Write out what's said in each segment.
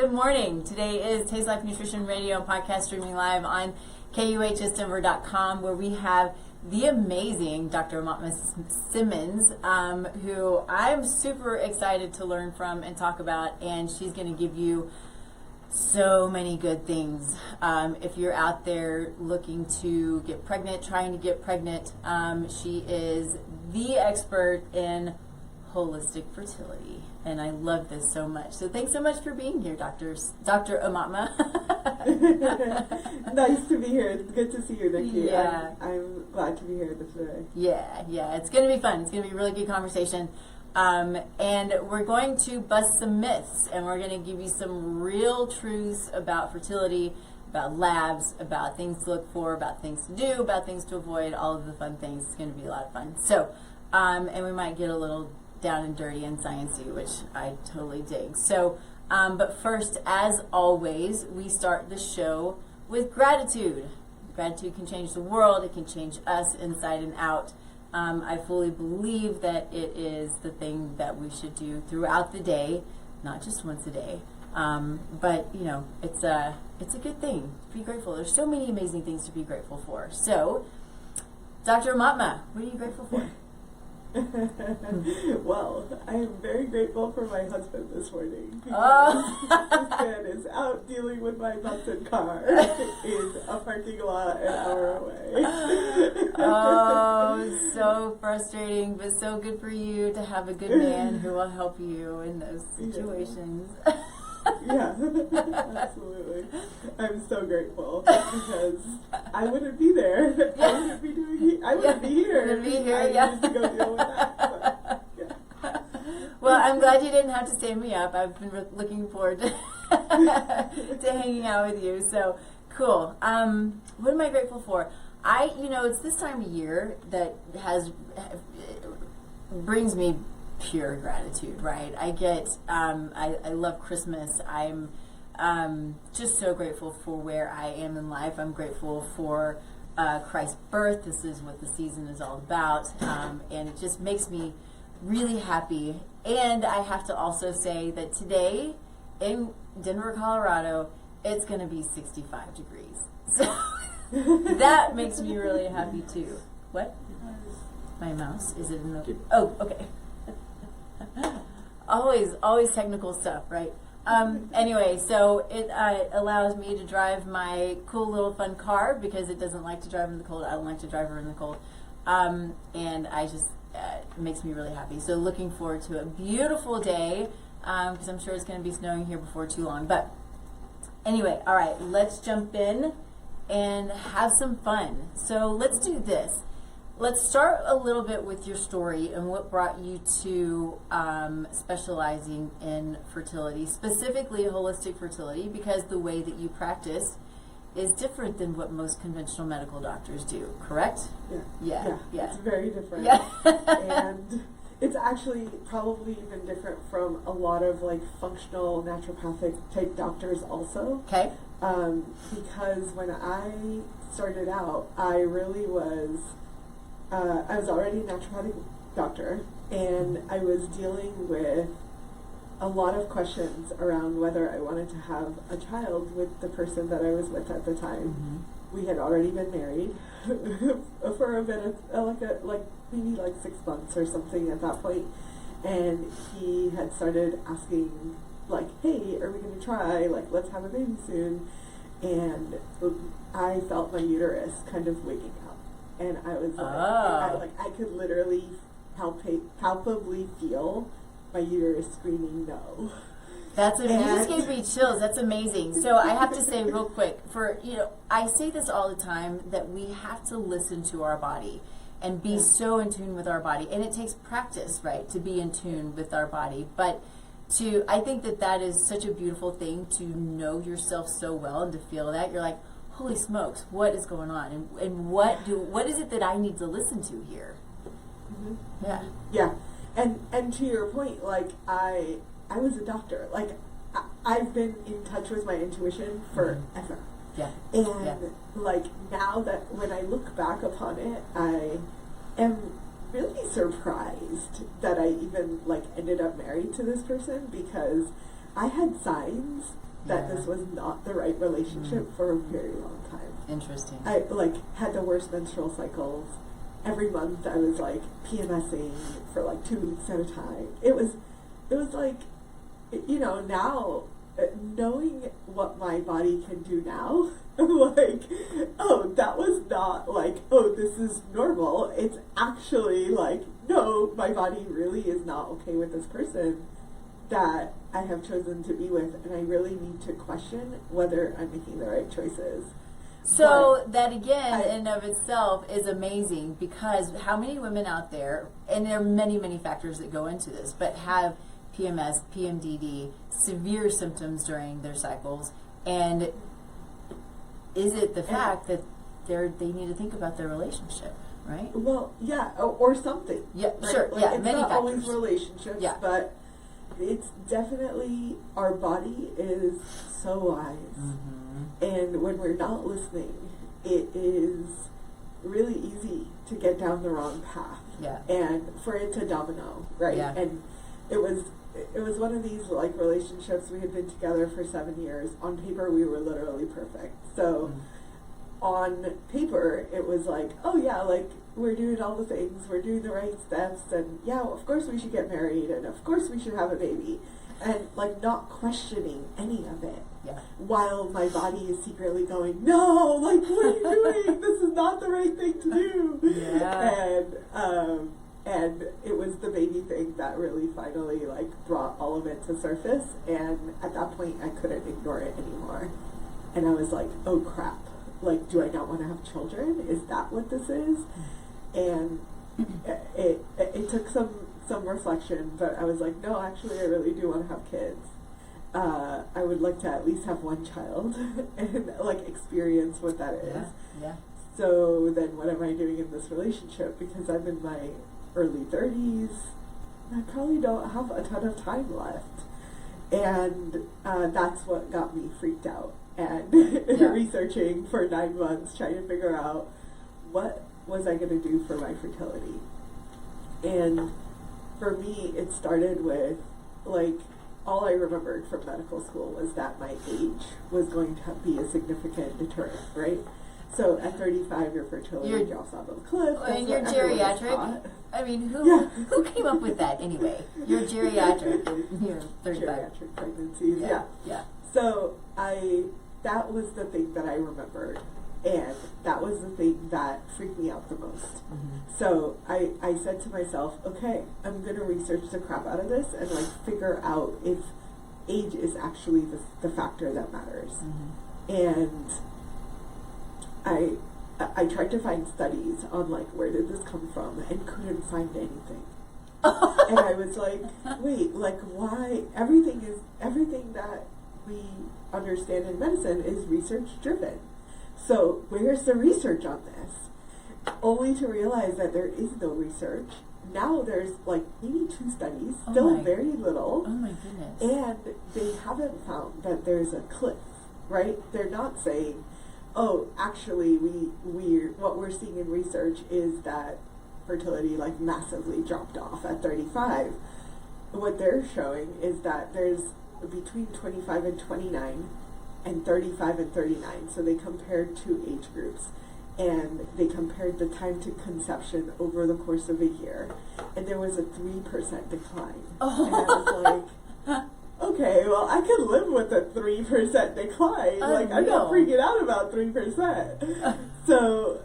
Good morning. Today is Taste Life Nutrition Radio and podcast streaming live on KUHSdenver.com, where we have the amazing Dr. Aumatma Simmons, who I'm super excited to learn from and talk about, and she's going to give you so many good things. If you're out there looking to get pregnant, trying to get pregnant, she is the expert in holistic fertility, and I love this so much. So thanks so much for being here, Dr. Aumatma. Nice to be here. It's good to see you, Nikki. Yeah. I'm glad to be here today. Yeah. It's going to be fun. It's going to be a really good conversation. And we're going to bust some myths, and we're going to give you some real truths about fertility, about labs, about things to look for, about things to do, about things to avoid, all of the fun things. It's going to be a lot of fun. So, and we might get a little down and dirty and sciencey, which I totally dig. So, but first, as always, we start the show with gratitude. Gratitude can change the world. It can change us inside and out. I fully believe that it is the thing that we should do throughout the day, not just once a day. But you know, it's a good thing to be grateful. There's so many amazing things to be grateful for. So, Dr. Aumatma, what are you grateful for? Well, I am very grateful for my husband this morning. This man is out dealing with my busted car in a parking lot an hour away. Oh, so frustrating, but so good for you to have a good man who will help you in those situations. Yeah, absolutely. I'm so grateful because I wouldn't be there. I wouldn't be doing. I wouldn't be here. You wouldn't be here, I yeah. need to go deal with that. But, yeah. Well, I'm glad you didn't have to stand me up. I've been looking forward to, to hanging out with you. So cool. What am I grateful for? It's this time of year that brings me pure gratitude, right? I get, I love Christmas. I'm just so grateful for where I am in life. I'm grateful for Christ's birth. This is what the season is all about, and it just makes me really happy. And I have to also say that today in Denver, Colorado, it's going to be 65 degrees. So that makes me really happy too. What? My mouse? Is it in the... Oh, okay. Always technical stuff, right? Anyway, so it allows me to drive my cool little fun car because it doesn't like to drive in the cold. I don't like to drive her in the cold. And I just, it makes me really happy. So looking forward to a beautiful day because I'm sure it's going to be snowing here before too long. But anyway, all right, let's jump in and have some fun. So let's do this. Let's start a little bit with your story and what brought you to specializing in fertility, specifically holistic fertility, because the way that you practice is different than what most conventional medical doctors do, correct? Yeah. It's very different. Yeah. And it's actually probably even different from a lot of like functional naturopathic type doctors also. Okay. Because when I started out, I really was... I was already a naturopathic doctor, and I was dealing with a lot of questions around whether I wanted to have a child with the person that I was with at the time. Mm-hmm. We had already been married for a bit of maybe 6 months or something at that point, and he had started asking hey, are we going to try, let's have a baby soon, and I felt my uterus kind of waking up. And I was I could literally palpably feel my uterus screaming no. That's amazing. You just gave me chills. That's amazing. So I have to say real quick, I say this all the time, that we have to listen to our body and be so in tune with our body. And it takes practice, right, to be in tune with our body. But I think that is such a beautiful thing, to know yourself so well and to feel that. You're like, holy smokes, what is going on? And what is it that I need to listen to here? Mm-hmm. Yeah. And to your point, I was a doctor. I've been in touch with my intuition forever. Yeah. And now that when I look back upon it, I am really surprised that I even ended up married to this person, because I had signs that this was not the right relationship for a very long time. Interesting. I like had the worst menstrual cycles. Every month I was like PMSing for like 2 weeks at a time. It was like, you know, now knowing what my body can do now, like, oh, that was not like, oh, this is normal. It's actually like, no, my body really is not okay with this person that I have chosen to be with, and I really need to question whether I'm making the right choices. So that again, in and of itself, is amazing, because how many women out there, and there are many, many factors that go into this, but have PMS, PMDD, severe symptoms during their cycles, and is it the fact that they need to think about their relationship, right? Well, yeah, or something. Yeah, right? sure. Like, Yeah, it's many not factors. always relationships, Yeah. but it's definitely, our body is so wise. And when we're not listening, it is really easy to get down the wrong path. Yeah. And for it to domino, right? Yeah. And it was one of these like relationships. We had been together for 7 years. On paper, we were literally perfect. So on paper, it was like, oh yeah, like we're doing all the things, we're doing the right steps, and yeah, of course we should get married, and of course we should have a baby, and like not questioning any of it. Yeah. While my body is secretly going, no, like what are you doing? This is not the right thing to do. Yeah. And it was the baby thing that really finally like brought all of it to surface. And at that point, I couldn't ignore it anymore. And I was like, oh crap! Like, do I not want to have children? Is that what this is? And it took some reflection, but I was like, no, actually, I really do want to have kids. I would like to at least have one child and like experience what that is. Yeah. Yeah. So then what am I doing in this relationship? Because I'm in my early 30s. I probably don't have a ton of time left. And that's what got me freaked out and researching for 9 months, trying to figure out what was I going to do for my fertility. And for me, it started with like, all I remembered from medical school was that my age was going to be a significant deterrent, right? So at 35, your fertility drops off of a cliff. And you're geriatric. I mean, who came up with that anyway? You're geriatric. You're 35. Geriatric pregnancies, Yeah. So that was the thing that I remembered. And that was the thing that freaked me out the most. So I said to myself, okay, I'm going to research the crap out of this and like figure out if age is actually the factor that matters. And I tried to find studies on like, where did this come from, and couldn't find anything. And I was like, wait, like why? Everything that we understand in medicine is research driven. So where's the research on this? Only to realize that there is no research. Now there's like maybe 2 studies, still very little. Oh my goodness. And they haven't found that there's a cliff, right? They're not saying, oh, actually what we're seeing in research is that fertility like massively dropped off at 35. What they're showing is that there's between 25 and 29 and 35 and 39. So they compared 2 age groups, and they compared the time to conception over the course of a year, and there was a 3% decline. And I was like, okay, well, I can live with a 3% decline. Like, I'm not freaking out about 3%. So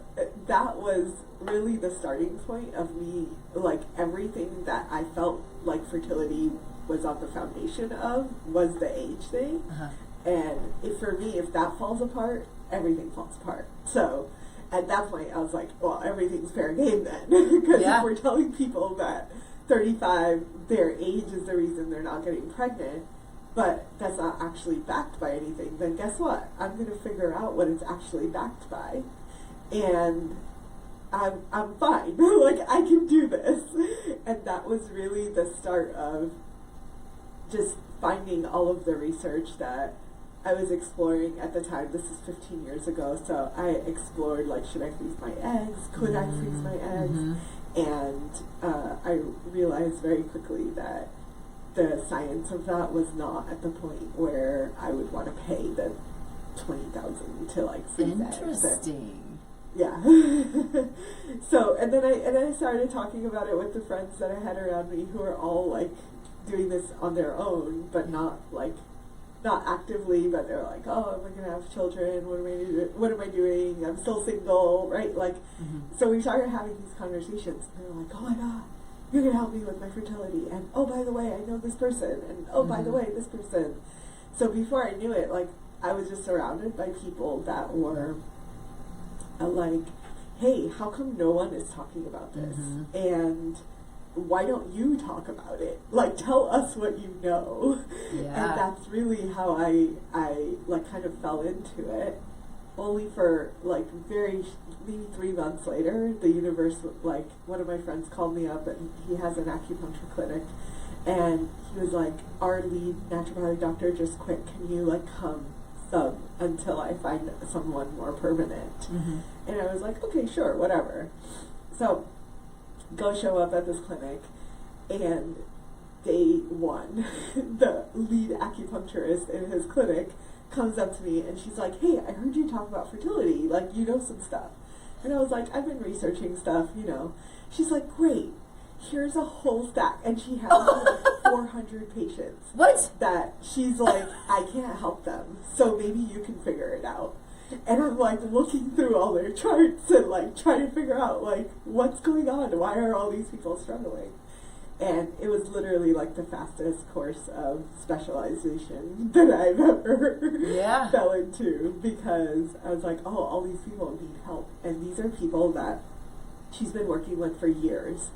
that was really the starting point of me, like, everything that I felt like fertility was on the foundation of was the age thing. And for me, if that falls apart, everything falls apart. So at that point, I was like, well, everything's fair game then. Because if we're telling people that 35, their age is the reason they're not getting pregnant, but that's not actually backed by anything, then guess what? I'm going to figure out what it's actually backed by. And I'm fine. Like, I can do this. And that was really the start of just finding all of the research that I was exploring at the time. This is 15 years ago, so I explored, like, should I freeze my eggs? Could I freeze my eggs? And I realized very quickly that the science of that was not at the point where I would want to pay the $20,000 to like freeze eggs. Interesting. Yeah. So, and then I started talking about it with the friends that I had around me who are all like doing this on their own, but not actively, but they're like, oh, am I going to have children? What am I doing? I'm still single, right? Like, so we started having these conversations, and they're like, oh my God, you're going to help me with my fertility. And oh, by the way, I know this person. And oh, by the way, this person. So before I knew it, like, I was just surrounded by people that were like, hey, how come no one is talking about this? And why don't you talk about it? Like, tell us what you know. Yeah. And that's really how I like kind of fell into it. Only for like maybe 3 months later, the universe, like, one of my friends called me up, and he has an acupuncture clinic, and he was like, our lead naturopathic doctor just quit. Can you like come sub until I find someone more permanent? And I was like, okay, sure, whatever. So go show up at this clinic, and day one, the lead acupuncturist in his clinic comes up to me and she's like, hey, I heard you talk about fertility, like, you know some stuff. And I was like, I've been researching stuff, you know. She's like, great, here's a whole stack. And she has like 400 patients. What? That she's like, I can't help them, so maybe you can figure it out. And I'm like looking through all their charts and like trying to figure out like what's going on. Why are all these people struggling? And it was literally like the fastest course of specialization that I've ever fell into, because I was like, oh, all these people need help. And these are people that she's been working with for years,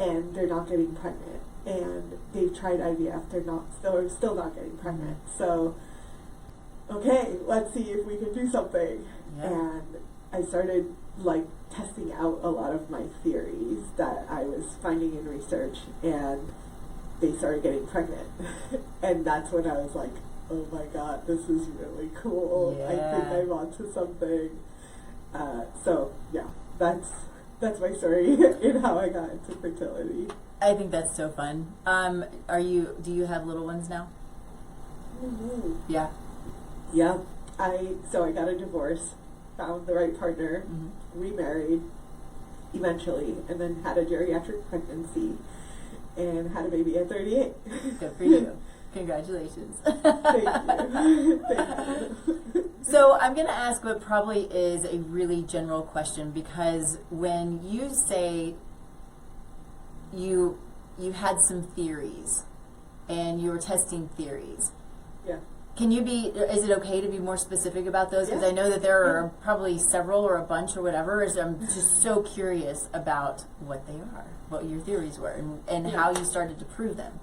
and they're not getting pregnant. And they've tried IVF, they're still not getting pregnant. So, okay, let's see if we can do something. And I started like testing out a lot of my theories that I was finding in research, and they started getting pregnant. And that's when I was like, oh my God, this is really cool. I think I'm onto something. So yeah, that's my story in how I got into fertility. I think that's so fun. Do you have little ones now? Yeah. Yeah. I got a divorce, found the right partner, remarried eventually, and then had a geriatric pregnancy and had a baby at 38. Good for you. Congratulations. Thank you. Thank you. So I'm going to ask what probably is a really general question, because when you say you had some theories and you were testing theories, is it okay to be more specific about those? Because I know that there are probably several or a bunch or whatever. So I'm just so curious about what they are, what your theories were, and how you started to prove them.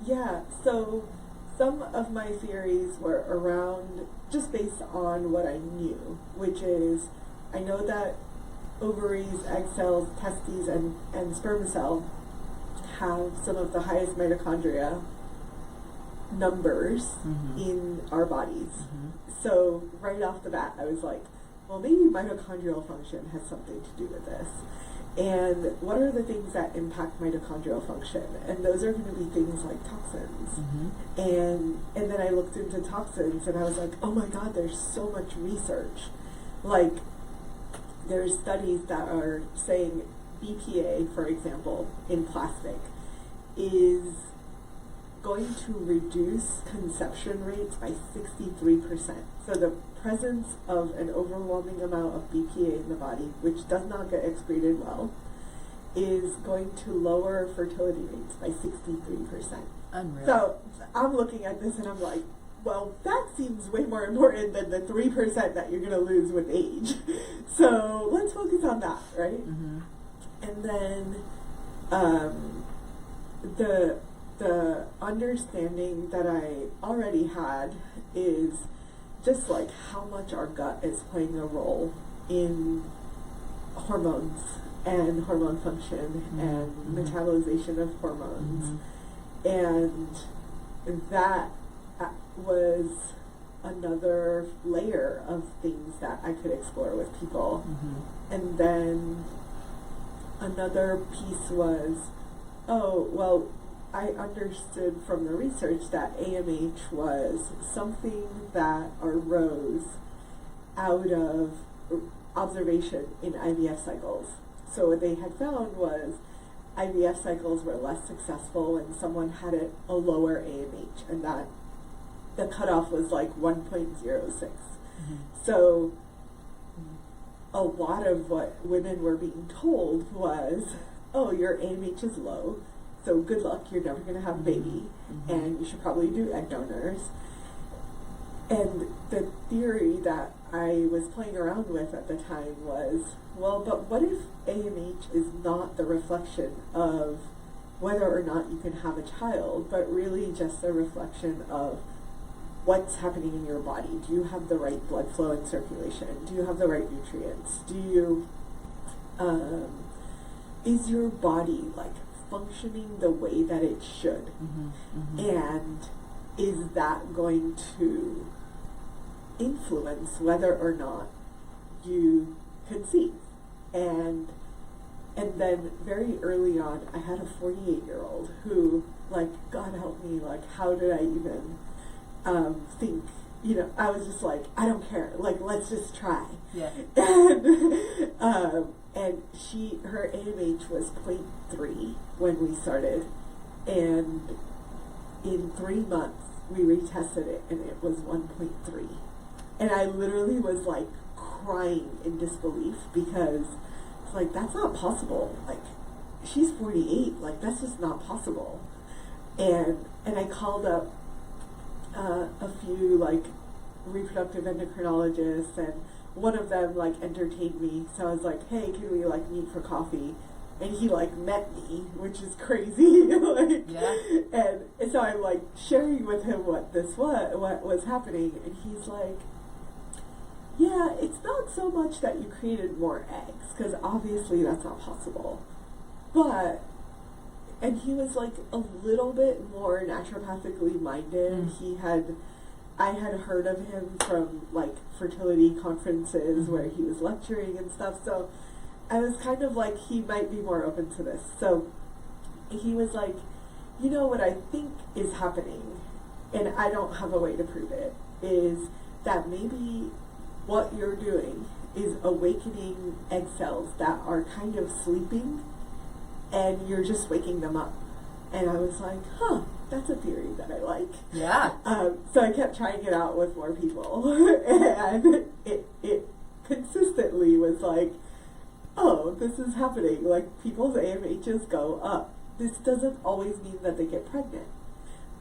Yeah, so some of my theories were around just based on what I knew, which is, I know that ovaries, egg cells, testes, and sperm cell have some of the highest mitochondria numbers in our bodies. So right off the bat, I was like, well, maybe mitochondrial function has something to do with this. And what are the things that impact mitochondrial function? And those are going to be things like toxins. And then I looked into toxins, and I was like, oh my God, there's so much research. Like, there's studies that are saying BPA, for example, in plastic, is going to reduce conception rates by 63%. So the presence of an overwhelming amount of BPA in the body, which does not get excreted well, is going to lower fertility rates by 63%. Unreal. So I'm looking at this and I'm like, well, that seems way more important than the 3% that you're going to lose with age. So let's focus on that, right? And then the understanding that I already had is just like how much our gut is playing a role in hormones and hormone function and metabolization of hormones. And that was another layer of things that I could explore with people. And then another piece was, oh, well, I understood from the research that AMH was something that arose out of observation in IVF cycles. So what they had found was IVF cycles were less successful when someone had a lower AMH, and that the cutoff was like 1.06. Mm-hmm. So a lot of what women were being told was, oh, your AMH is low, so good luck, you're never going to have a baby, and you should probably do egg donors. And the theory that I was playing around with at the time was, well, but what if AMH is not the reflection of whether or not you can have a child, but really just a reflection of what's happening in your body? Do you have the right blood flow and circulation? Do you have the right nutrients? Do you, is your body like functioning the way that it should? And is that going to influence whether or not you conceive? And then very early on, I had a 48-year-old who, like, God help me, like, how did I even think, you know, I was just like, I don't care, like, let's just try. Yeah. And her AMH was 0.3 when we started, and in 3 months we retested it and it was 1.3. And I literally was like crying in disbelief, because it's like, that's not possible. Like, she's 48, like, that's just not possible. And I called up a few like reproductive endocrinologists, and one of them like entertained me, so I was like, hey, can we like meet for coffee? And he like met me, which is crazy. Like, yeah. And so I'm like sharing with him what was happening, and he's like, yeah, it's not so much that you created more eggs, because obviously that's not possible, but, and he was like a little bit more naturopathically minded. I had heard of him from like fertility conferences where he was lecturing and stuff, so I was kind of like, he might be more open to this. So he was like, you know what I think is happening, and I don't have a way to prove it, is that maybe what you're doing is awakening egg cells that are kind of sleeping, and you're just waking them up. And I was like, huh, that's a theory that I like. Yeah. So I kept trying it out with more people, and it consistently was like, oh, this is happening. Like, people's AMHs go up. This doesn't always mean that they get pregnant,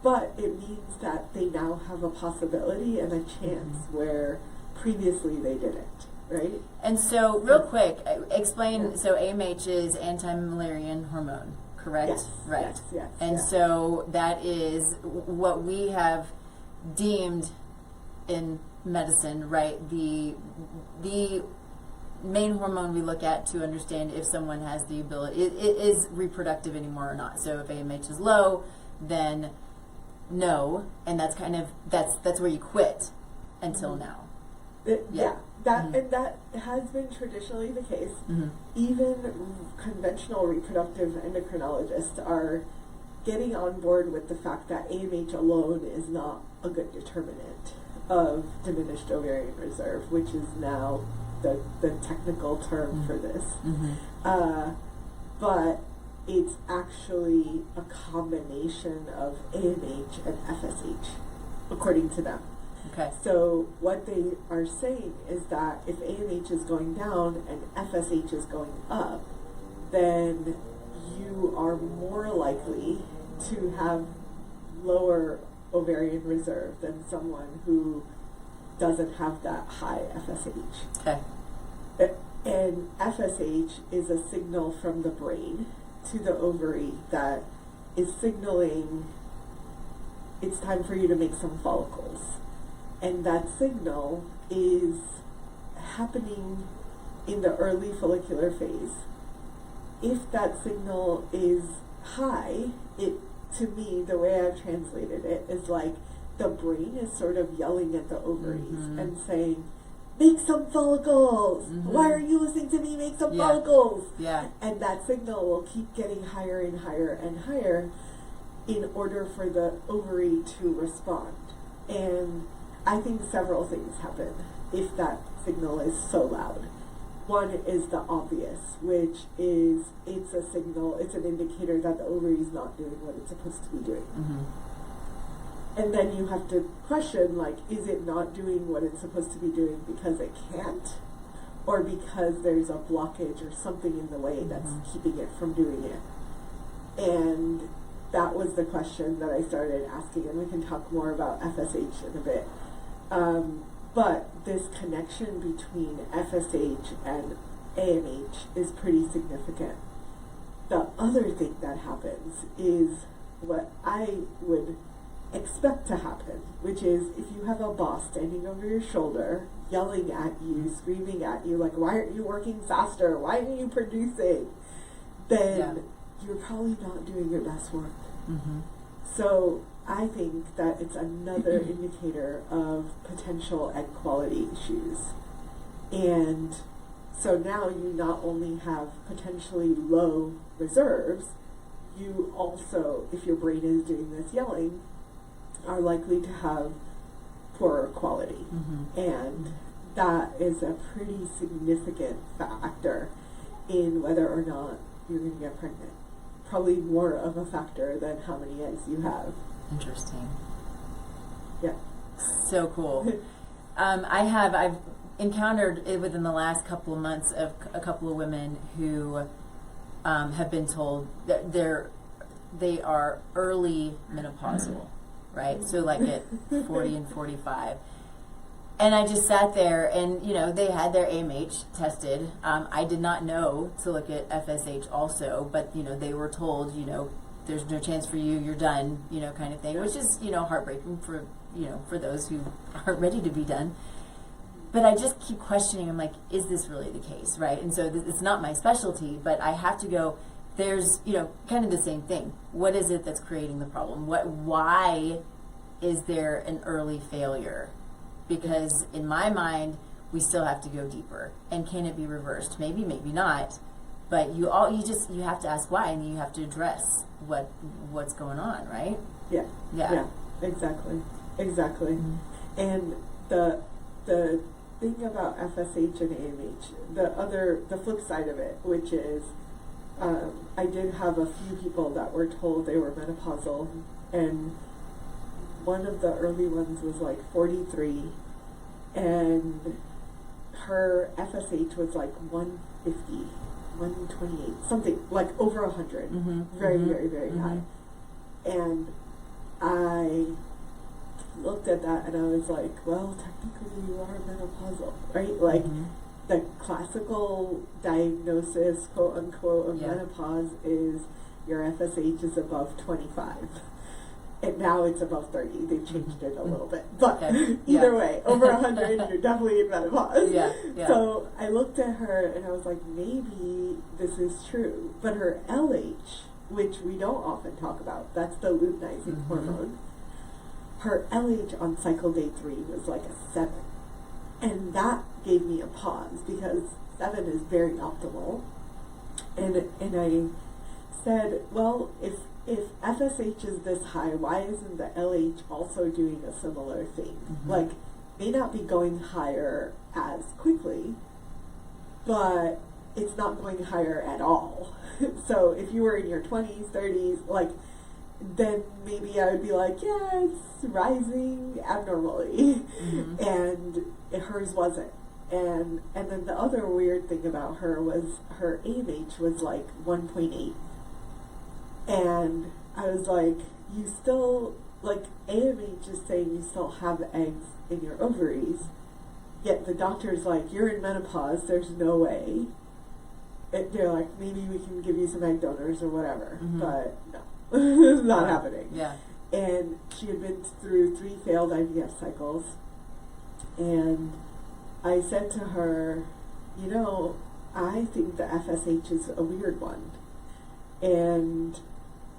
but it means that they now have a possibility and a chance where previously they didn't, right? And so, real quick, explain, so AMH is anti-Müllerian hormone, correct? Yes, right. yes. And so that is what we have deemed in medicine, right? The main hormone we look at to understand if someone has the ability, it is reproductive anymore or not. So if AMH is low, then no, and that's kind of, that's where you quit until now. And that has been traditionally the case. Even conventional reproductive endocrinologists are getting on board with the fact that AMH alone is not a good determinant of diminished ovarian reserve, which is now the technical term for this. But it's actually a combination of AMH and FSH, according to them. Okay. So what they are saying is that if AMH is going down and FSH is going up, then you are more likely to have lower ovarian reserve than someone who doesn't have that high FSH. Okay. And FSH is a signal from the brain to the ovary that is signaling it's time for you to make some follicles. And that signal is happening in the early follicular phase. If that signal is high, to me, the way I've translated it is like the brain is sort of yelling at the ovaries and saying, make some follicles. Why are you listening to me? Make some follicles. Yeah. And that signal will keep getting higher and higher and higher. in order for the ovary to respond. And I think several things happen if that signal is so loud. One is the obvious, which is it's a signal, it's an indicator that the ovary is not doing what it's supposed to be doing. And then you have to question, like, is it not doing what it's supposed to be doing because it can't? Or because there's a blockage or something in the way that's keeping it from doing it? And that was the question that I started asking, and we can talk more about FSH in a bit. But this connection between FSH and AMH is pretty significant. The other thing that happens is what I would expect to happen, which is if you have a boss standing over your shoulder, yelling at you, screaming at you, like, why aren't you working faster? Why aren't you producing? Then you're probably not doing your best work. So I think that it's another indicator of potential egg quality issues. And so now you not only have potentially low reserves, you also, if your brain is doing this yelling, are likely to have poorer quality. And that is a pretty significant factor in whether or not you're going to get pregnant. Probably more of a factor than how many eggs you have. Interesting. Yeah. So cool. I've encountered it within the last couple of months of a couple of women who have been told that they are early menopausal, right? So like at 40 and 45. And I just sat there and, they had their AMH tested. I did not know to look at FSH also, but, they were told, there's no chance for you, you're done, kind of thing, which is, heartbreaking for those who aren't ready to be done. But I just keep questioning, I'm like, is this really the case, right? And so it's not my specialty, but I have to go, there's, kind of the same thing. What is it that's creating the problem? Why is there an early failure? Because in my mind, we still have to go deeper. And can it be reversed? Maybe, maybe not. But you have to ask why, and you have to address what's going on, right? Yeah. Exactly. And the thing about FSH and AMH, the flip side of it, which is, I did have a few people that were told they were menopausal, and one of the early ones was like 43, and her FSH was like 150, 128, something like over 100, very, very, very high. And I looked at that and I was like, well, technically you are menopausal, right? Like the classical diagnosis, quote unquote, of menopause is your FSH is above 25. And now it's above 30. They've changed it a little bit. But either way, over 100, you're definitely in menopause. So I looked at her and I was like, maybe this is true. But her LH, which we don't often talk about, that's the luteinizing hormone, her LH on cycle day 3 was like a 7. And that gave me a pause because 7 is very optimal. And I said, well, if FSH is this high, why isn't the LH also doing a similar thing? Like, may not be going higher as quickly, but it's not going higher at all. So if you were in your 20s, 30s, like, then maybe I would be like, yeah, it's rising abnormally. And hers wasn't. And then the other weird thing about her was her AMH was like 1.8. And I was like, you still, like, AMH is saying you still have eggs in your ovaries, yet the doctor's like, you're in menopause, there's no way. They're like, maybe we can give you some egg donors or whatever, but no, it's not happening. And she had been through 3 failed IVF cycles, and I said to her, I think the FSH is a weird one. And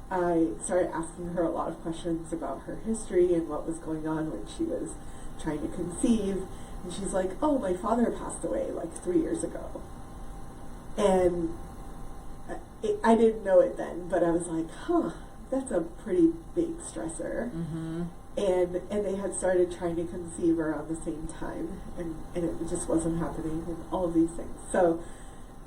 I started asking her a lot of questions about her history and what was going on when she was trying to conceive. And she's like, oh, my father passed away like 3 years ago. And I didn't know it then, but I was like, that's a pretty big stressor. Mm-hmm. And they had started trying to conceive around the same time, and it just wasn't happening, and all of these things. So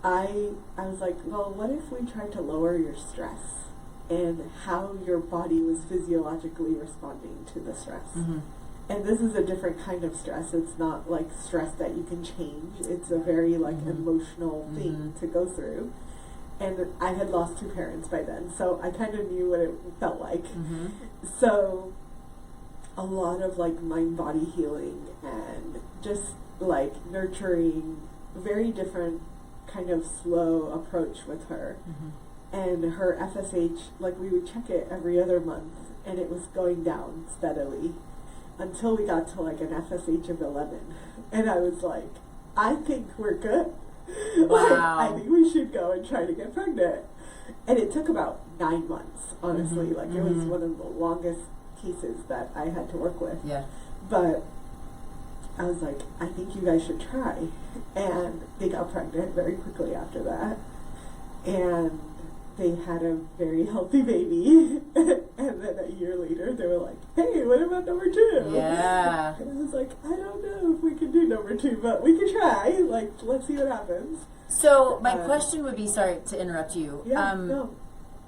I was like, well, what if we tried to lower your stress and how your body was physiologically responding to the stress? Mm-hmm. And this is a different kind of stress. It's not like stress that you can change. It's a very like Mm-hmm. emotional thing Mm-hmm. to go through. And I had lost 2 parents by then, so I kind of knew what it felt like. Mm-hmm. So a lot of like mind-body healing and just like nurturing, very different kind of slow approach with her. Mm-hmm. And her FSH, like we would check it every other month, and it was going down steadily until we got to like an FSH of 11. And I was like, I think we're good. Like, Wow. I think we should go and try to get pregnant. And it took about 9 months, honestly. Mhm. Like it was Mhm. one of the longest cases that I had to work with. Yeah. But I was like, I think you guys should try. And they got pregnant very quickly after that. And they had a very healthy baby. And then a year later, they were like, hey, what about number 2? Yeah. And I was like, I don't know if we can do number 2, but we can try. Like, let's see what happens. So my question would be, sorry to interrupt you. Yeah, no.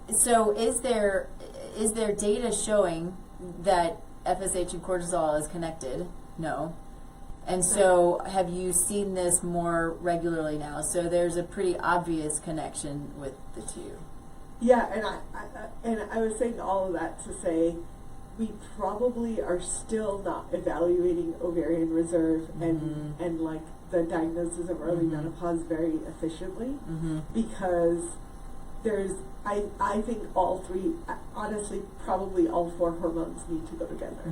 So is there data showing that FSH and cortisol is connected? No. And so have you seen this more regularly now? So there's a pretty obvious connection with the two. Yeah, and I was saying all of that to say we probably are still not evaluating ovarian reserve and like the diagnosis of early menopause very efficiently because there's I think all 3, honestly probably all 4 hormones need to go together.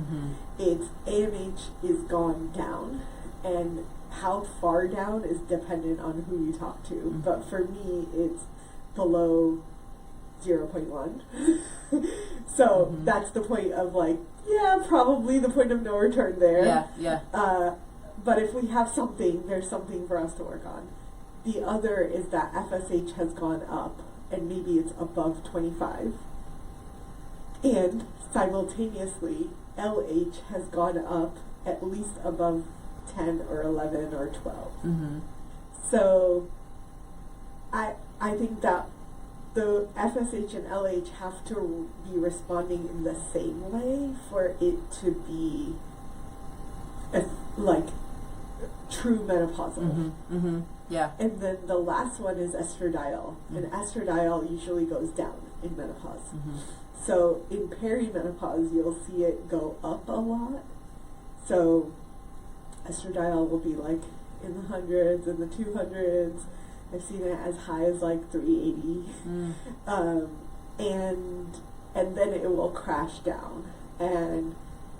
It's AMH is gone down, and how far down is dependent on who you talk to, but for me it's below 0.1. So that's the point of like, yeah, probably the point of no return there. Yeah, yeah. But if we have something, there's something for us to work on. The other is that FSH has gone up, and maybe it's above 25. And simultaneously, LH has gone up at least above 10 or 11 or 12. So I think that the FSH and LH have to be responding in the same way for it to be like true menopausal. Yeah. And then the last one is estradiol, and estradiol usually goes down in menopause. So in perimenopause, you'll see it go up a lot. So estradiol will be like in the hundreds and the 200s. I've seen it as high as like 380. And then it will crash down. And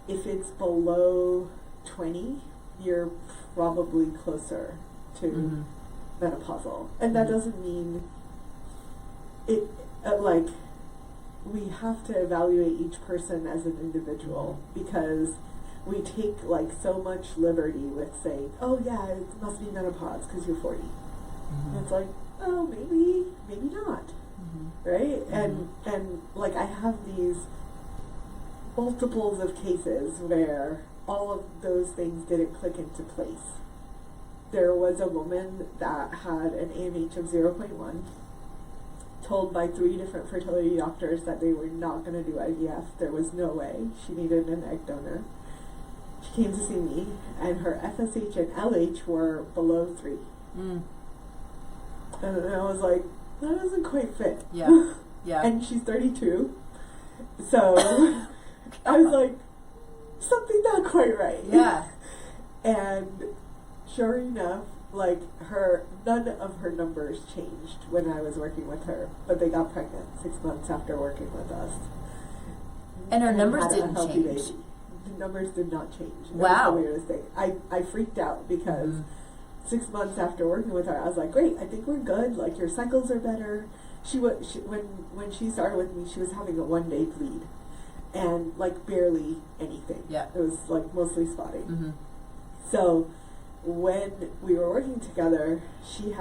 if it's below 20, you're probably closer to menopausal. And that doesn't mean it, like, we have to evaluate each person as an individual, because we take like so much liberty with saying, oh yeah, it must be menopause because you're 40. And it's like, oh, maybe not. Right? And like I have these multiples of cases where all of those things didn't click into place. There was a woman that had an AMH of 0.1, told by 3 different fertility doctors that they were not going to do IVF. There was no way. She needed an egg donor. She came to see me, and her FSH and LH were below 3. And I was like, that doesn't quite fit. Yeah. Yeah. And she's 32. So I was like, something not quite right. Yeah. And sure enough, like none of her numbers changed when I was working with her, but they got pregnant 6 months after working with us. And her numbers had a didn't healthy change. baby. The numbers did not change. That Wow. was the weirdest thing. I freaked out because 6 months after working with her, I was like, great, I think we're good. Like, your cycles are better. When she started with me, she was having a 1-day bleed, and like barely anything. Yeah. It was like mostly spotting. So when we were working together, she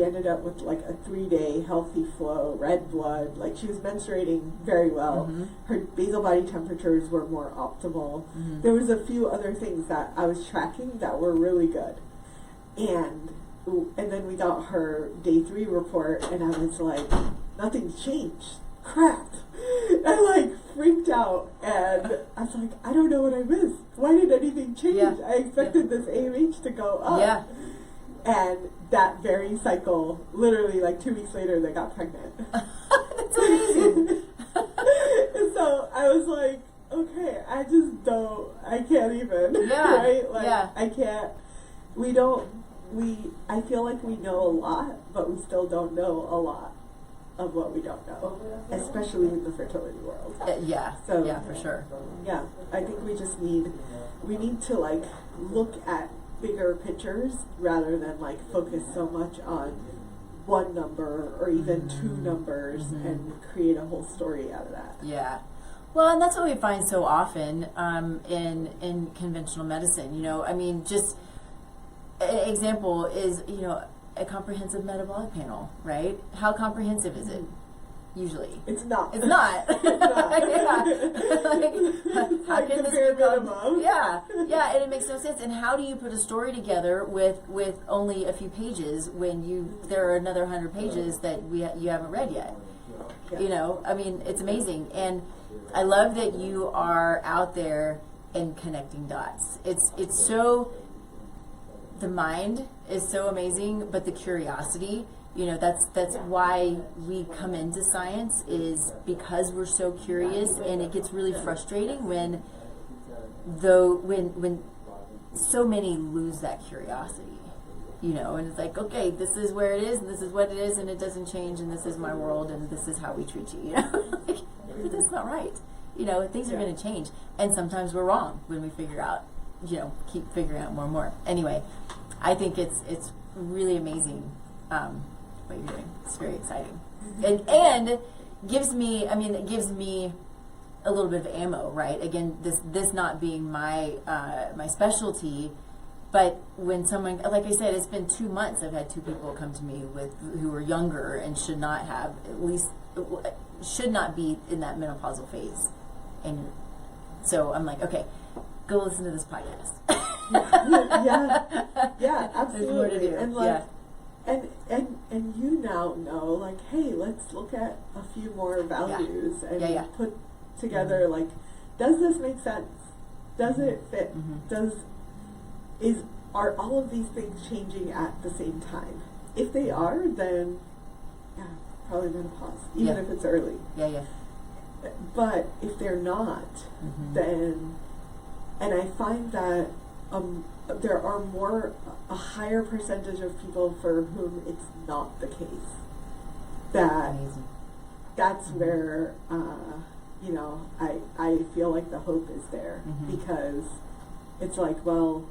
ended up with like a 3-day healthy flow, red blood, like she was menstruating very well. Her basal body temperatures were more optimal. There was a few other things that I was tracking that were really good. And then we got her day 3 report, and I was like, nothing's changed. Crap. I like freaked out, and I was like, I don't know what I missed. Why did anything change? Yeah. I expected this AMH to go up. Yeah. And that very cycle, literally like 2 weeks later, they got pregnant. That's amazing. And so I was like, okay, I can't even. Yeah. Right? Like, Yeah. I can't, I feel like we know a lot, but we still don't know a lot of what we don't know, especially in the fertility world. Yeah. So, yeah, for sure. Yeah, I think we need to like look at bigger pictures rather than like focus so much on one number or even 2 numbers and create a whole story out of that. Yeah. Well, and that's what we find so often in conventional medicine. You know, I mean, just an example is, you know, a comprehensive metabolic panel, right? How comprehensive is it? Usually. It's not. It's not. It's not. Yeah. How like can the this bare become? minimum. Yeah, yeah, and it makes no sense. And how do you put a story together with only a few pages when there are another 100 pages that you haven't read yet? Yeah. You know, I mean, it's amazing, and I love that you are out there and connecting dots. It's so. The mind is so amazing, but the curiosity, you know, that's why we come into science, is because we're so curious, and it gets really frustrating when so many lose that curiosity, you know, and it's like, okay, this is where it is, and this is what it is, and it doesn't change, and this is my world, and this is how we treat you, you know, like, but that's not right, you know, things are going to change, and sometimes we're wrong when we figure out, you know, keep figuring out more and more. Anyway, I think it's really amazing what you're doing. It's very exciting, and gives me a little bit of ammo, right? Again, this not being my my specialty, but when someone, like I said, it's been 2 months. I've had 2 people come to me who are younger and should not be in that menopausal phase, and so I'm like, okay, go listen to this podcast. yeah, absolutely. There's more to do. And like, and you now know, like, hey, let's look at a few more values and put together, like, does this make sense? Does it fit? Are all of these things changing at the same time? If they are, then probably menopause, even if it's early. But if they're not, then, and I find that there are a higher percentage of people for whom it's not the case. That's where, you know, I feel like the hope is there, because it's like, well,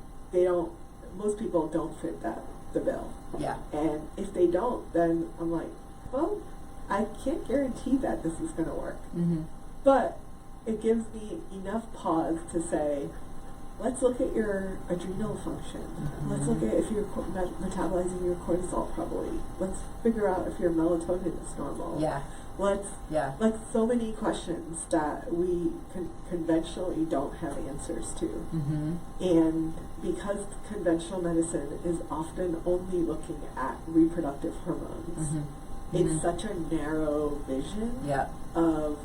most people don't fit the bill. Yeah. And if they don't, then I'm like, well, I can't guarantee that this is going to work. But it gives me enough pause to say, let's look at your adrenal function. Let's look at if you're metabolizing your cortisol properly. Let's figure out if your melatonin is normal. Like so many questions that we conventionally don't have answers to. And because conventional medicine is often only looking at reproductive hormones, it's such a narrow vision of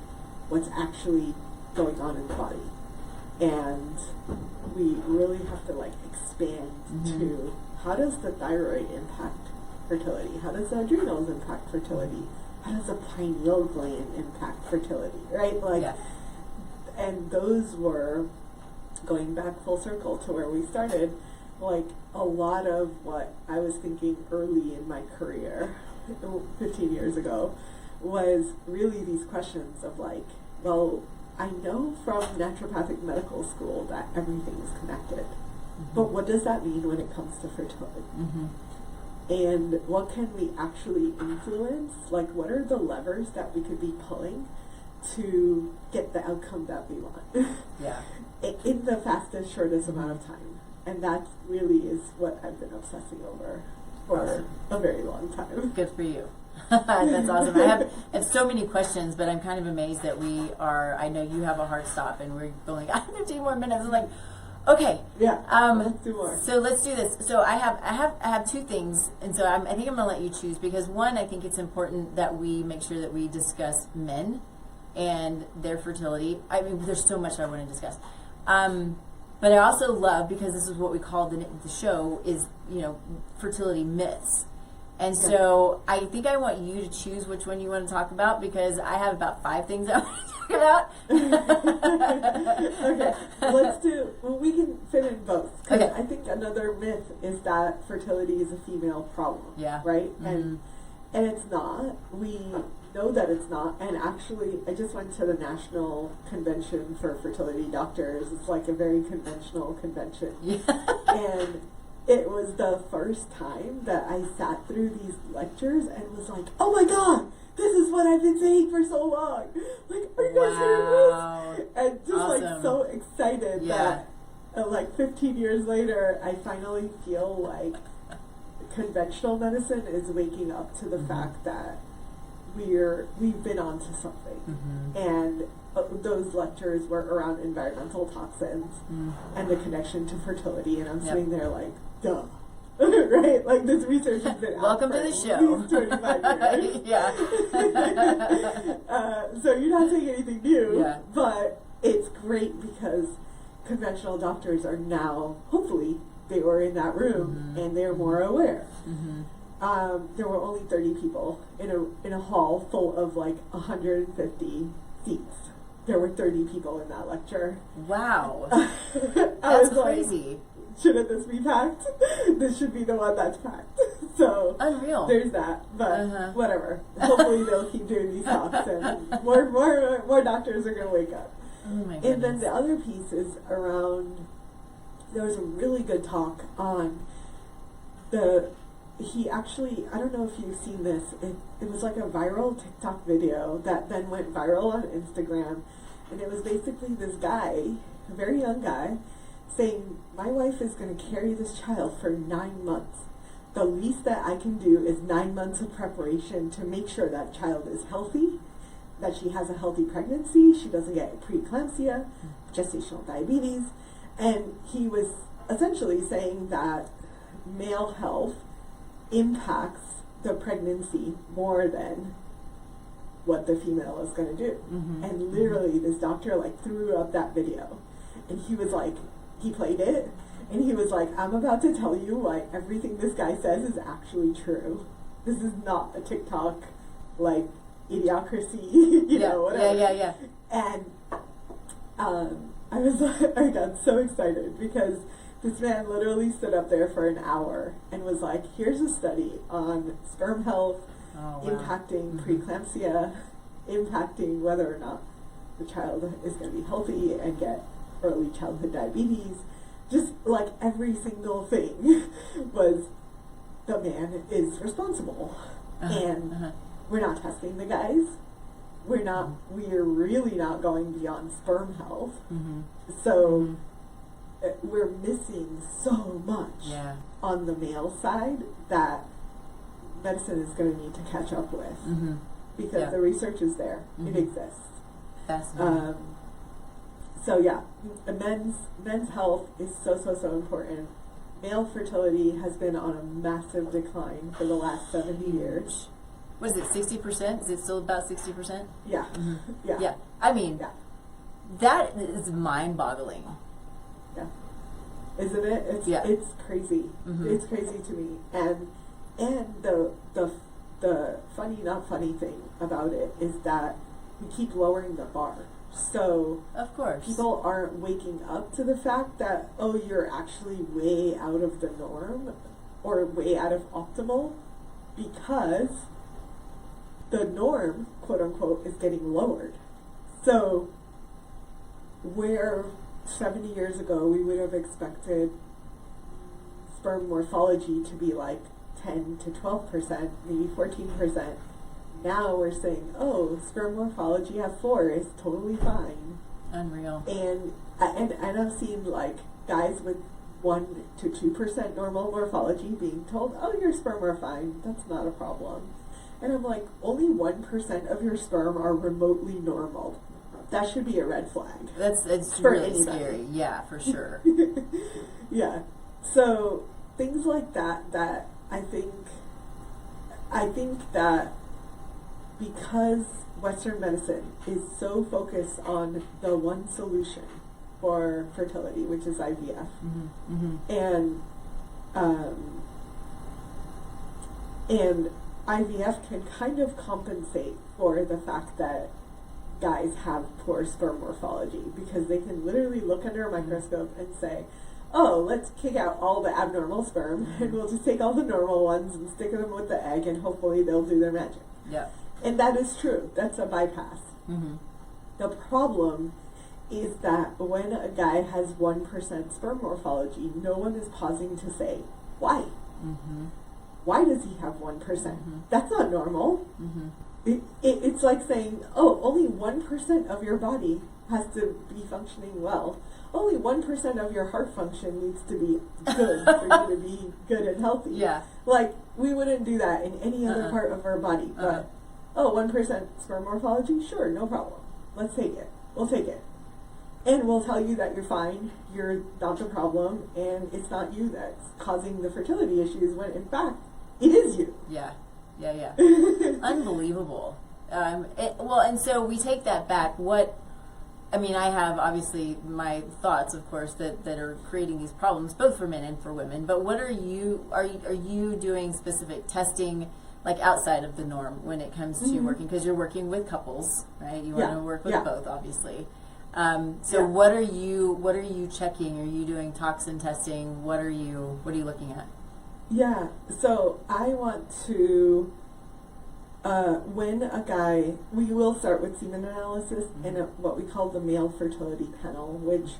what's actually going on in the body. And we really have to like expand to, how does the thyroid impact fertility? How does the adrenals impact fertility? How does the pineal gland impact fertility? Right? Like, and those were, going back full circle to where we started, like a lot of what I was thinking early in my career, 15 years ago, was really these questions of like, well, I know from naturopathic medical school that everything is connected, but what does that mean when it comes to fertility? And what can we actually influence? Like, what are the levers that we could be pulling to get the outcome that we want? In the fastest, shortest amount of time. And that really is what I've been obsessing over for a very long time. Good for you. That's awesome. I have so many questions, but I'm kind of amazed that I know you have a hard stop and we're going, I have 15 more minutes. I'm like, okay. Yeah. Let's do more. So let's do this. So I have two things. And so I think I'm going to let you choose because one, I think it's important that we make sure that we discuss men and their fertility. I mean, there's so much I want to discuss. But I also love, because this is what we call the show, is, fertility myths. And so I think I want you to choose which one you want to talk about, because I have about 5 things I want to talk about. Okay, we can fit in both. Okay. I think another myth is that fertility is a female problem. Yeah. Right? And it's not. We know that it's not. And actually, I just went to the National Convention for Fertility Doctors. It's like a very conventional convention. Yeah. And it was the first time that I sat through these lectures and was like, oh my God, this is what I've been saying for so long. Like, are you guys hearing this? And just awesome. like so excited that like 15 years later, I finally feel like conventional medicine is waking up to the fact that we've been onto something. And those lectures were around environmental toxins and the connection to fertility, and I'm sitting there like, duh. Right? Like, this research has been Welcome out to the for show. at least 25 years. Yeah. So you're not saying anything new, Yeah. but it's great because conventional doctors are now, hopefully, they were in that room and they're more aware. There were only 30 people in a hall full of like 150 seats. There were 30 people in that lecture. Wow. That's crazy. Like, shouldn't this be packed? This should be the one that's packed. So unreal. There's that, but whatever. Hopefully they'll keep doing these talks, and more doctors are going to wake up. Oh my goodness. And then the other piece is around. There was a really good talk on he actually, I don't know if you've seen this, it was like a viral TikTok video that then went viral on Instagram, and it was basically this guy, a very young guy, saying, my wife is going to carry this child for 9 months. The least that I can do is 9 months of preparation to make sure that child is healthy, that she has a healthy pregnancy, she doesn't get preeclampsia, gestational diabetes, and he was essentially saying that male health impacts the pregnancy more than what the female is going to do. And literally this doctor like threw up that video, and he was like, he played it and he was like, I'm about to tell you why everything this guy says is actually true. This is not a TikTok like idiocracy, you know, whatever. Yeah. And I was like, I got so excited because this man literally stood up there for an hour and was like, here's a study on sperm health, impacting preeclampsia, impacting whether or not the child is going to be healthy and get early childhood diabetes. Just like every single thing was, the man is responsible. And we're not testing the guys. We're really not going beyond sperm health. So we're missing so much on the male side that medicine is going to need to catch up with, because the research is there. It exists. Fascinating. So yeah, men's health is so important. Male fertility has been on a massive decline for the last 70 years. What is it, 60%? Is it still about 60%? Yeah. Yeah. I mean, that is mind-boggling. Yeah. Isn't it? It's crazy. It's crazy to me. And the funny, not funny thing about it is that we keep lowering the bar. So of course people aren't waking up to the fact that, oh, you're actually way out of the norm or way out of optimal, because the norm, quote unquote, is getting lowered. So where 70 years ago we would have expected sperm morphology to be like 10 to 12%, maybe 14%, now we're saying, oh, sperm morphology at 4 is totally fine. Unreal. And I've seen like guys with 1 to 2% normal morphology, being told, oh, your sperm are fine, that's not a problem. And I'm like, only 1% of your sperm are remotely normal. That should be a red flag. It's for really anybody. scary. Yeah, for sure. Yeah. So things like that I think that because Western medicine is so focused on the one solution for fertility, which is IVF, and IVF can kind of compensate for the fact that guys have poor sperm morphology, because they can literally look under a microscope and say, oh, let's kick out all the abnormal sperm and we'll just take all the normal ones and stick them with the egg and hopefully they'll do their magic. Yeah. And that is true. That's a bypass. The problem is that when a guy has 1% sperm morphology, no one is pausing to say, why? Why does he have 1%? That's not normal. It's like saying, oh, only 1% of your body has to be functioning well. Only 1% of your heart function needs to be good for you to be good and healthy. Yeah. Like, we wouldn't do that in any other part of our body. But, 1% sperm morphology? Sure, no problem. Let's take it. We'll take it. And we'll tell you that you're fine, you're not the problem, and it's not you that's causing the fertility issues, when in fact, it is you. Yeah. Unbelievable. And so we take that back. I have obviously my thoughts, of course, that are creating these problems, both for men and for women. But what are you doing specific testing, like outside of the norm, when it comes to working? Because you're working with couples, right? You want to work with both, obviously. What are you checking? Are you doing toxin testing? What are you looking at? Yeah, so I want to, when a guy, we will start with semen analysis and what we call the male fertility panel, which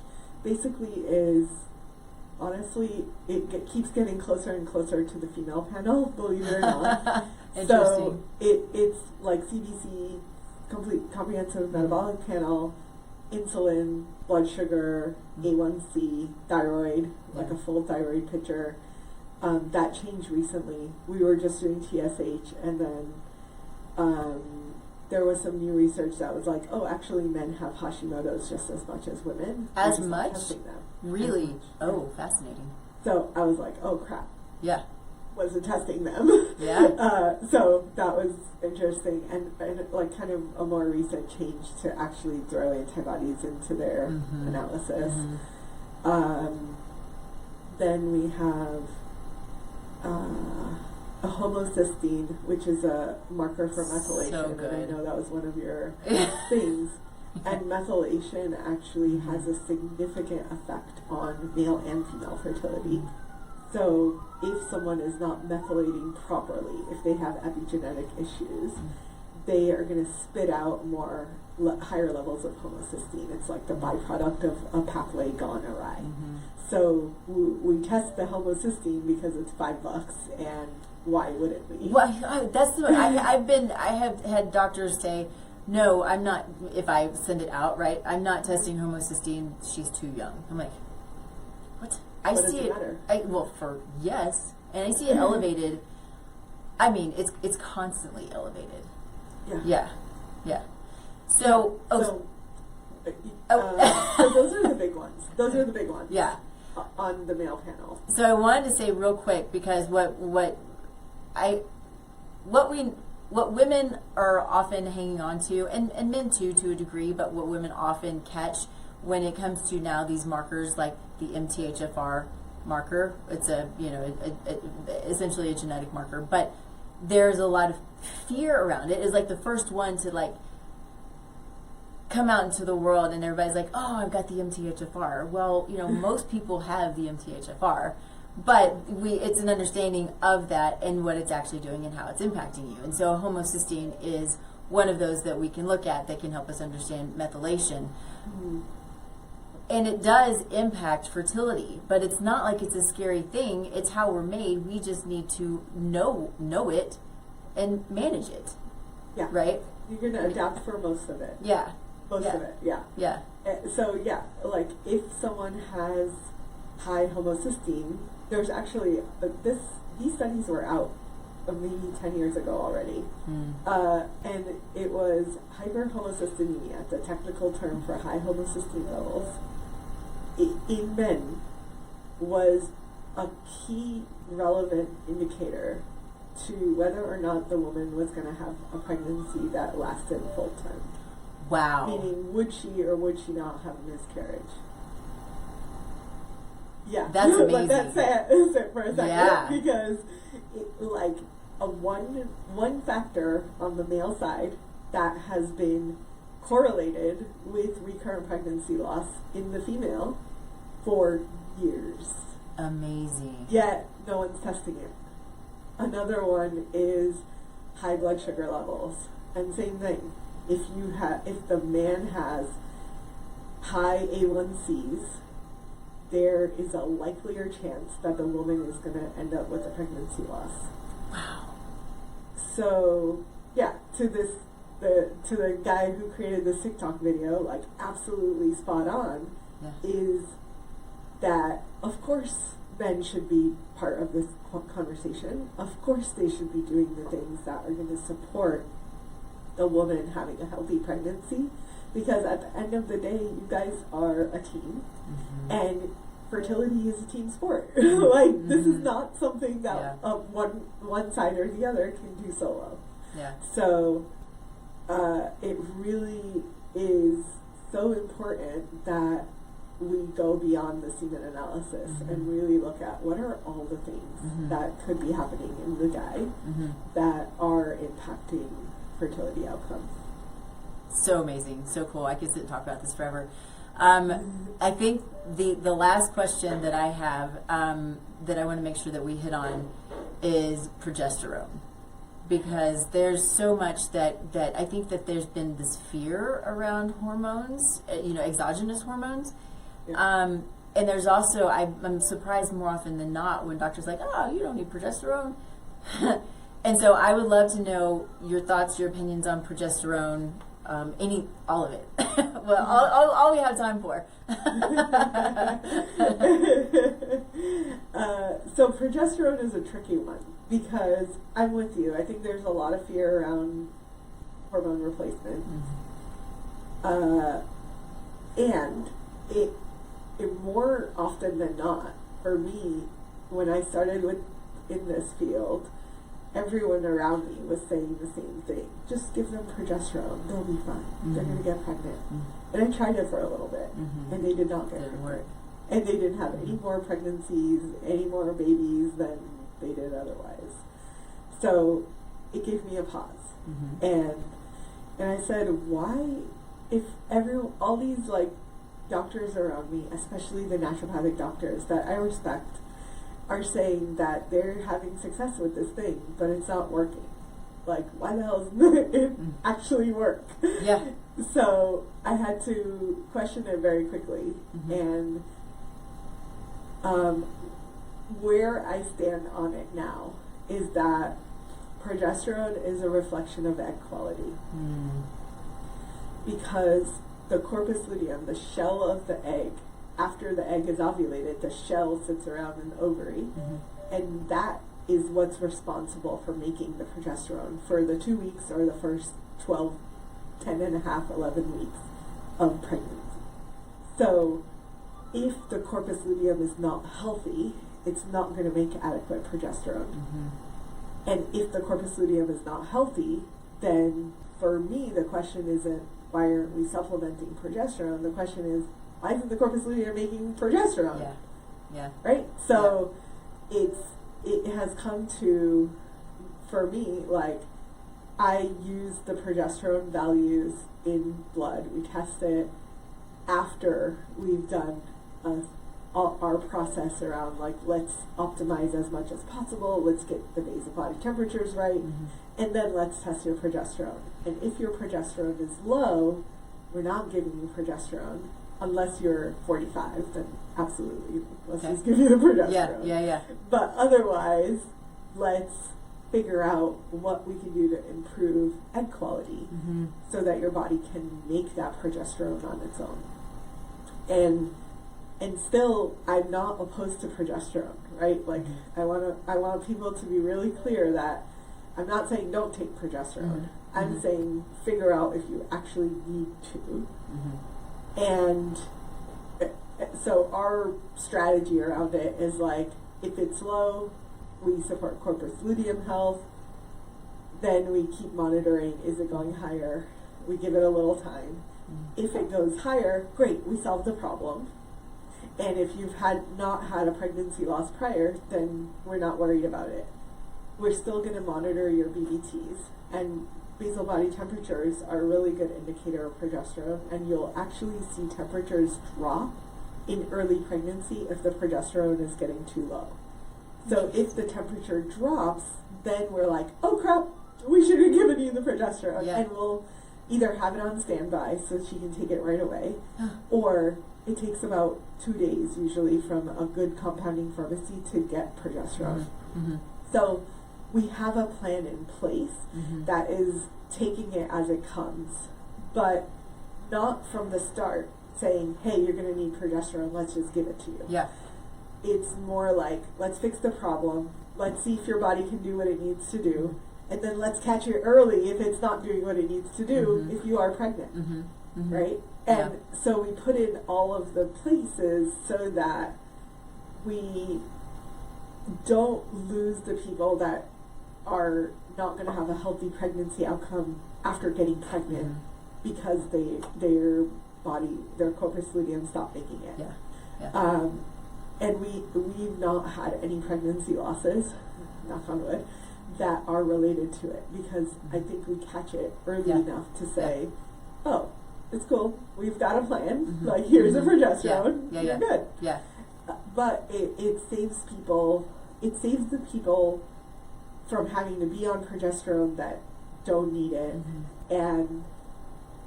basically is, honestly, keeps getting closer and closer to the female panel, believe it or not. So it's like CBC, complete comprehensive metabolic panel, insulin, blood sugar, A1C, thyroid, like a full thyroid picture. That changed recently. We were just doing TSH, and then there was some new research that was like, oh, actually men have Hashimoto's just as much as women. As much? Testing them. Really? As much. Oh, fascinating. So I was like, oh crap. Yeah. Wasn't testing them. Yeah. So that was interesting, and like kind of a more recent change to actually throw antibodies into their analysis. Then we have a homocysteine, which is a marker for methylation. So good. And I know that was one of your things. And methylation actually has a significant effect on male and female fertility. So if someone is not methylating properly, if they have epigenetic issues, they are going to spit out more higher levels of homocysteine. It's like the byproduct of a pathway gone awry. So we test the homocysteine because it's $5, and why wouldn't we? Well, that's the I have had doctors say, no, I'm not. If I send it out, right, I'm not testing homocysteine. She's too young. I'm like, what? I see it. Yes, and I see it elevated. I mean, it's constantly elevated. Yeah. So those are the big ones. Yeah. On the male panel. So I wanted to say real quick, because what women are often hanging on to, and men too to a degree, but what women often catch when it comes to now these markers like the MTHFR marker, it's essentially a genetic marker, but there's a lot of fear around it. It's like the first one to like come out into the world, and everybody's like, oh, I've got the MTHFR. Well, most people have the MTHFR, but it's an understanding of that and what it's actually doing and how it's impacting you. And so homocysteine is one of those that we can look at that can help us understand methylation. And it does impact fertility, but it's not like it's a scary thing. It's how we're made. We just need to know it and manage it. Yeah. Right? You're going to adapt for most of it. Yeah. Most of it, yeah. Yeah. So, yeah, like if someone has high homocysteine. There's actually these studies were out maybe 10 years ago already, and it was hyperhomocystinemia, the technical term for high homocysteine levels in men, was a key relevant indicator to whether or not the woman was going to have a pregnancy that lasted full term. Wow. Meaning, would she or would she not have a miscarriage? Yeah. That's amazing. But that's it for a second. Yeah. Because, like, one factor on the male side that has been correlated with recurrent pregnancy loss in the female for years. Amazing. Yet, no one's testing it. Another one is high blood sugar levels. And same thing. If the man has high A1Cs, there is a likelier chance that the woman is going to end up with a pregnancy loss. Wow. So, yeah, to the guy who created this TikTok video, like, absolutely spot on, is that, of course, men should be part of this conversation. Of course, they should be doing the things that are going to support the woman having a healthy pregnancy, because at the end of the day, you guys are a team, and fertility is a team sport. Like, this is not something that one side or the other can do solo. Yeah. So it really is so important that we go beyond the semen analysis and really look at what are all the things that could be happening in the guy that are impacting fertility outcomes. So amazing, so cool. I could sit and talk about this forever. I think the last question that I have that I want to make sure that we hit on is progesterone, because there's so much that I think that there's been this fear around hormones, exogenous hormones. Yeah. And there's also, I'm surprised more often than not when doctors are like, oh, you don't need progesterone. And so I would love to know your thoughts, your opinions on progesterone, all of it. Well, all we have time for. So progesterone is a tricky one, because I'm with you. I think there's a lot of fear around hormone replacement. And it more often than not, for me, when I started in this field, everyone around me was saying the same thing. Just give them progesterone. They'll be fine. They're going to get pregnant. And I tried it for a little bit, and they did not get pregnant. Work. And they didn't have any more pregnancies, any more babies than they did otherwise. So it gave me a pause. And I said, why, if all these, like, doctors around me, especially the naturopathic doctors that I respect, are saying that they're having success with this thing, but it's not working. Like, why the hell doesn't it actually work? Yeah. So I had to question it very quickly. And where I stand on it now is that progesterone is a reflection of egg quality. Because the corpus luteum, the shell of the egg, after the egg is ovulated, the shell sits around an ovary, and that is what's responsible for making the progesterone for the 2 weeks or the first 12, 10 and a half, 11 weeks of pregnancy. So if the corpus luteum is not healthy, it's not going to make adequate progesterone. And if the corpus luteum is not healthy, then for me the question isn't why aren't we supplementing progesterone? The question is, why isn't the corpus luteum making progesterone? Yeah. Right? So it has come to, for me, like, I use the progesterone values in blood. We test it after we've done our process around, like, let's optimize as much as possible, let's get the basal body temperatures right, and then let's test your progesterone. And if your progesterone is low, we're not giving you progesterone. Unless you're 45, then absolutely, let's just give you the progesterone. Yeah. But otherwise, let's figure out what we can do to improve egg quality so that your body can make that progesterone on its own. And still, I'm not opposed to progesterone, right? Like, I want people to be really clear that I'm not saying don't take progesterone. I'm saying figure out if you actually need to. And so our strategy around it is like, if it's low, we support corpus luteum health. Then we keep monitoring. Is it going higher? We give it a little time. If it goes higher, great, we solve the problem. And if you've not had a pregnancy loss prior, then we're not worried about it. We're still going to monitor your BBTs, and basal body temperatures are a really good indicator of progesterone, and you'll actually see temperatures drop in early pregnancy if the progesterone is getting too low. So if the temperature drops, then we're like, oh crap, we should have given you the progesterone, and we'll either have it on standby so she can take it right away, or it takes about 2 days usually from a good compounding pharmacy to get progesterone. So we have a plan in place that is taking it as it comes, but not from the start saying, hey, you're going to need progesterone, let's just give it to you. It's more like, let's fix the problem, let's see if your body can do what it needs to do, and then let's catch it early if it's not doing what it needs to do if you are pregnant, right? And so we put in all of the places so that we don't lose the people that are not going to have a healthy pregnancy outcome after getting pregnant because their corpus luteum stopped making it. And we've not had any pregnancy losses, knock on wood, that are related to it, because I think we catch it early enough to say, oh, it's cool, we've got a plan, like here's a progesterone, you're good. But it saves the people from having to be on progesterone that don't need it. And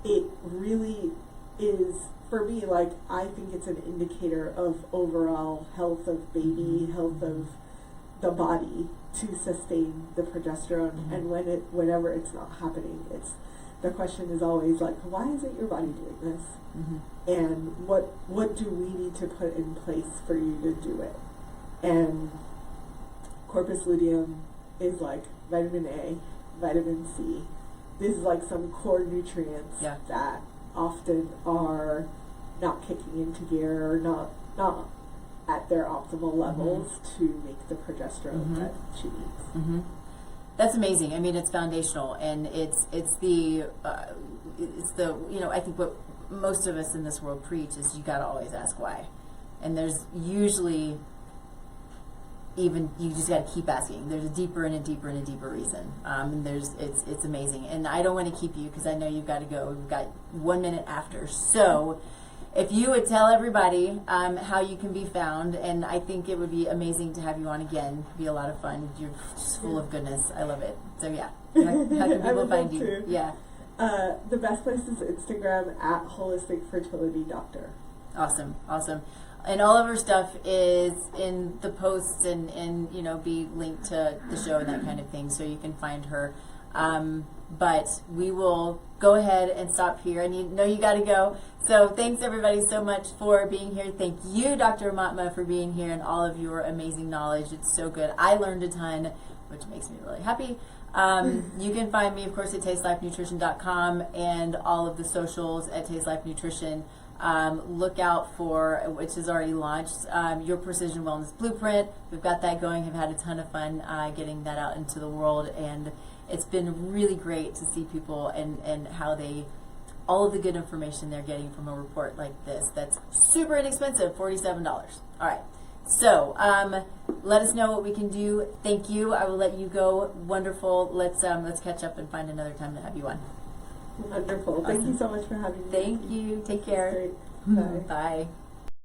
it really is, for me, like, I think it's an indicator of overall health of baby, health of the body, to sustain the progesterone. And whenever it's not happening, the question is always like, why isn't your body doing this? And what do we need to put in place for you to do it? And corpus luteum is like vitamin A, vitamin C. This is like some core nutrients that often are not kicking into gear, or not at their optimal levels to make the progesterone that she needs. That's amazing. I mean, it's foundational, and it's the I think what most of us in this world preach is you got to always ask why, and there's usually you just got to keep asking. There's a deeper and a deeper and a deeper reason, and it's amazing. And I don't want to keep you because I know you've got to go. We've got 1 minute after, so. If you would tell everybody how you can be found, and I think it would be amazing to have you on again. It'd be a lot of fun. You're just full of goodness. I love it. So how can people find you? The best place is Instagram at Holistic Fertility Doctor. Awesome. And all of her stuff is in the posts and be linked to the show and that kind of thing, so you can find her. But we will go ahead and stop here. And you know you got to go. So thanks everybody so much for being here. Thank you, Dr. Aumatma, for being here and all of your amazing knowledge. It's so good. I learned a ton, which makes me really happy. You can find me, of course, at tastelifenutrition.com and all of the socials at Taste Life Nutrition. Look out for, which is already launched, your Precision Wellness Blueprint. We've got that going. Have had a ton of fun getting that out into the world, and it's been really great to see people and how all of the good information they're getting from a report like this. That's super inexpensive, $47. All right. So let us know what we can do. Thank you. I will let you go. Wonderful. Let's catch up and find another time to have you on. Wonderful. Awesome. Thank you so much for having me. Thank you. Take care. Bye. Bye.